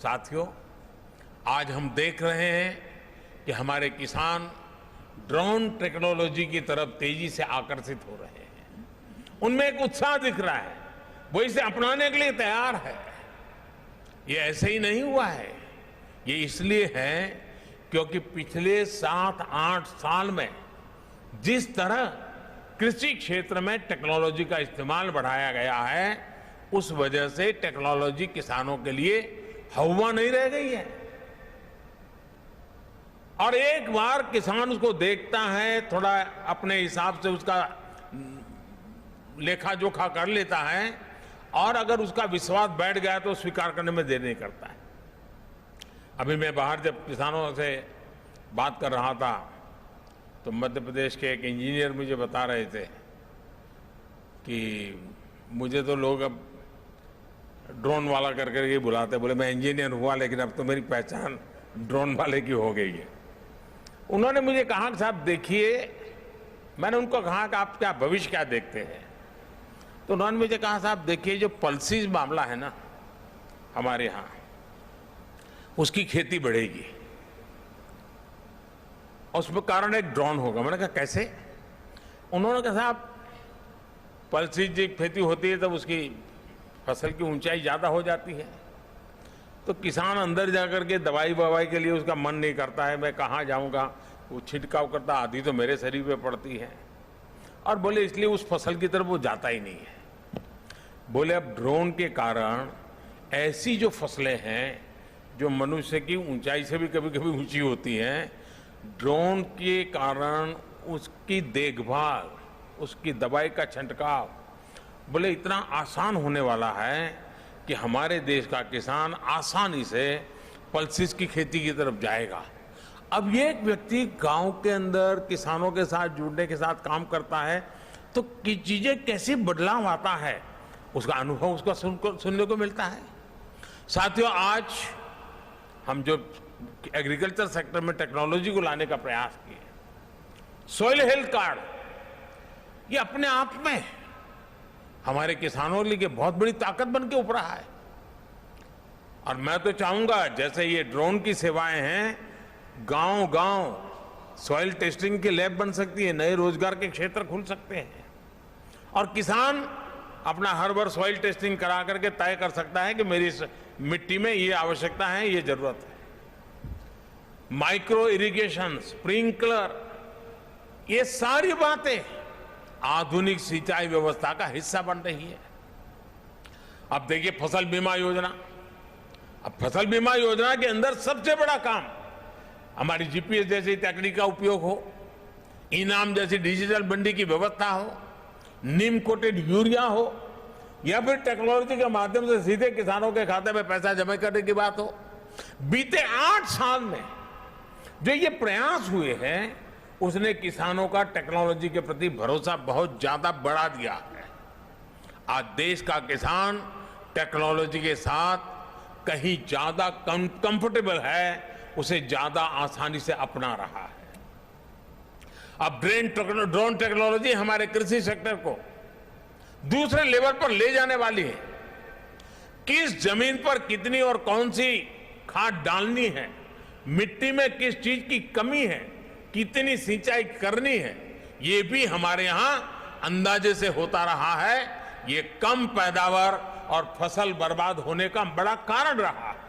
साथियों, आज हम देख रहे हैं कि हमारे किसान ड्रोन टेक्नोलॉजी की तरफ तेजी से आकर्षित हो रहे हैं। उनमें एक उत्साह दिख रहा है, वो इसे अपनाने के लिए तैयार है। ये ऐसे ही नहीं हुआ है, ये इसलिए है क्योंकि पिछले 7-8 साल में जिस तरह कृषि क्षेत्र में टेक्नोलॉजी का इस्तेमाल बढ़ाया गया है, उस वजह से टेक्नोलॉजी किसानों के लिए हवा नहीं रह गई है। और एक बार किसान उसको देखता है, थोड़ा अपने हिसाब से उसका लेखा जोखा कर लेता है, और अगर उसका विश्वास बैठ गया तो स्वीकार करने में देर नहीं करता है। अभी मैं बाहर जब किसानों से बात कर रहा था तो मध्य प्रदेश के एक इंजीनियर मुझे बता रहे थे कि मुझे तो लोग अब ड्रोन वाला कर करके बुलाते। बोले मैं इंजीनियर हुआ लेकिन अब तो मेरी पहचान ड्रोन वाले की हो गई है। उन्होंने मुझे कहा कि साहब देखिए, मैंने उनको कहा कि आप क्या भविष्य क्या देखते हैं, तो उन्होंने मुझे कहा साहब देखिए, जो पल्सीज मामला है ना हमारे यहाँ, उसकी खेती बढ़ेगी और उसमें कारण एक ड्रोन होगा। मैंने कहा कैसे? उन्होंने कहा साहब पल्सीज की खेती होती है तब उसकी फसल की ऊंचाई ज्यादा हो जाती है, तो किसान अंदर जाकर के दवाई ववाई के लिए उसका मन नहीं करता है, मैं कहाँ जाऊंगा, वो छिड़काव करता, आधी तो मेरे शरीर पे पड़ती है, और बोले इसलिए उस फसल की तरफ वो जाता ही नहीं है। बोले अब ड्रोन के कारण ऐसी जो फसलें हैं जो मनुष्य की ऊंचाई से भी कभी कभी ऊंची होती हैं, ड्रोन के कारण उसकी देखभाल, उसकी दवाई का छिड़काव बोले इतना आसान होने वाला है कि हमारे देश का किसान आसानी से पल्सीज की खेती की तरफ जाएगा। अब ये एक व्यक्ति गांव के अंदर किसानों के साथ जुड़ने के साथ काम करता है तो चीजें कैसे बदलाव आता है, उसका अनुभव उसका सुनने को मिलता है। साथियों, आज हम जो एग्रीकल्चर सेक्टर में टेक्नोलॉजी को लाने का प्रयास किए, सॉइल हेल्थ कार्ड, ये अपने आप में हमारे किसानों के लिए बहुत बड़ी ताकत बन के उभरा है। और मैं तो चाहूंगा जैसे ये ड्रोन की सेवाएं हैं, गांव-गांव सॉइल टेस्टिंग की लैब बन सकती है, नए रोजगार के क्षेत्र खुल सकते हैं, और किसान अपना हर बार सॉइल टेस्टिंग करा करके तय कर सकता है कि मेरी मिट्टी में ये आवश्यकता है, ये जरूरत है। माइक्रो इरिगेशन, स्प्रिंकलर, ये सारी बातें आधुनिक सिंचाई व्यवस्था का हिस्सा बन रही है। अब देखिए फसल बीमा योजना, अब फसल बीमा योजना के अंदर सबसे बड़ा काम हमारी जीपीएस जैसी तकनीक का उपयोग हो, इनाम जैसी डिजिटल मंडी की व्यवस्था हो, नीम कोटेड यूरिया हो, या फिर टेक्नोलॉजी के माध्यम से सीधे किसानों के खाते में पैसा जमा करने की बात हो। बीते 8 साल में जो ये प्रयास हुए हैं, उसने किसानों का टेक्नोलॉजी के प्रति भरोसा बहुत ज्यादा बढ़ा दिया है। आज देश का किसान टेक्नोलॉजी के साथ कहीं ज्यादा कंफर्टेबल है, उसे ज्यादा आसानी से अपना रहा है। अब ड्रोन टेक्नोलॉजी हमारे कृषि सेक्टर को दूसरे लेवल पर ले जाने वाली है। किस जमीन पर कितनी और कौन सी खाद डालनी है, मिट्टी में किस चीज की कमी है, कितनी सिंचाई करनी है, ये भी हमारे यहां अंदाजे से होता रहा है। ये कम पैदावार और फसल बर्बाद होने का बड़ा कारण रहा है।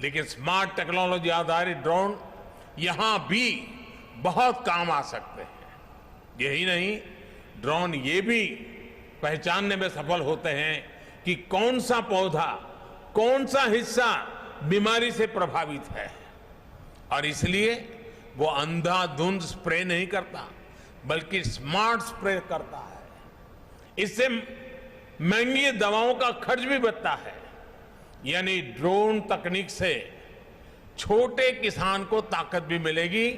लेकिन स्मार्ट टेक्नोलॉजी आधारित ड्रोन यहां भी बहुत काम आ सकते हैं। यही नहीं, ड्रोन ये भी पहचानने में सफल होते हैं कि कौन सा पौधा, कौन सा हिस्सा बीमारी से प्रभावित है, और इसलिए वो अंधाधुंध स्प्रे नहीं करता बल्कि स्मार्ट स्प्रे करता है। इससे महंगी दवाओं का खर्च भी बचता है। यानी ड्रोन तकनीक से छोटे किसान को ताकत भी मिलेगी,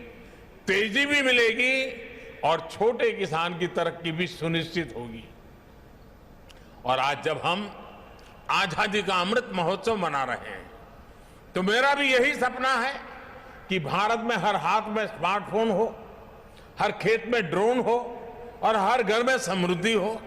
तेजी भी मिलेगी, और छोटे किसान की तरक्की भी सुनिश्चित होगी। और आज जब हम आजादी का अमृत महोत्सव मना रहे हैं, तो मेरा भी यही सपना है कि भारत में हर हाथ में स्मार्टफोन हो, हर खेत में ड्रोन हो, और हर घर में समृद्धि हो।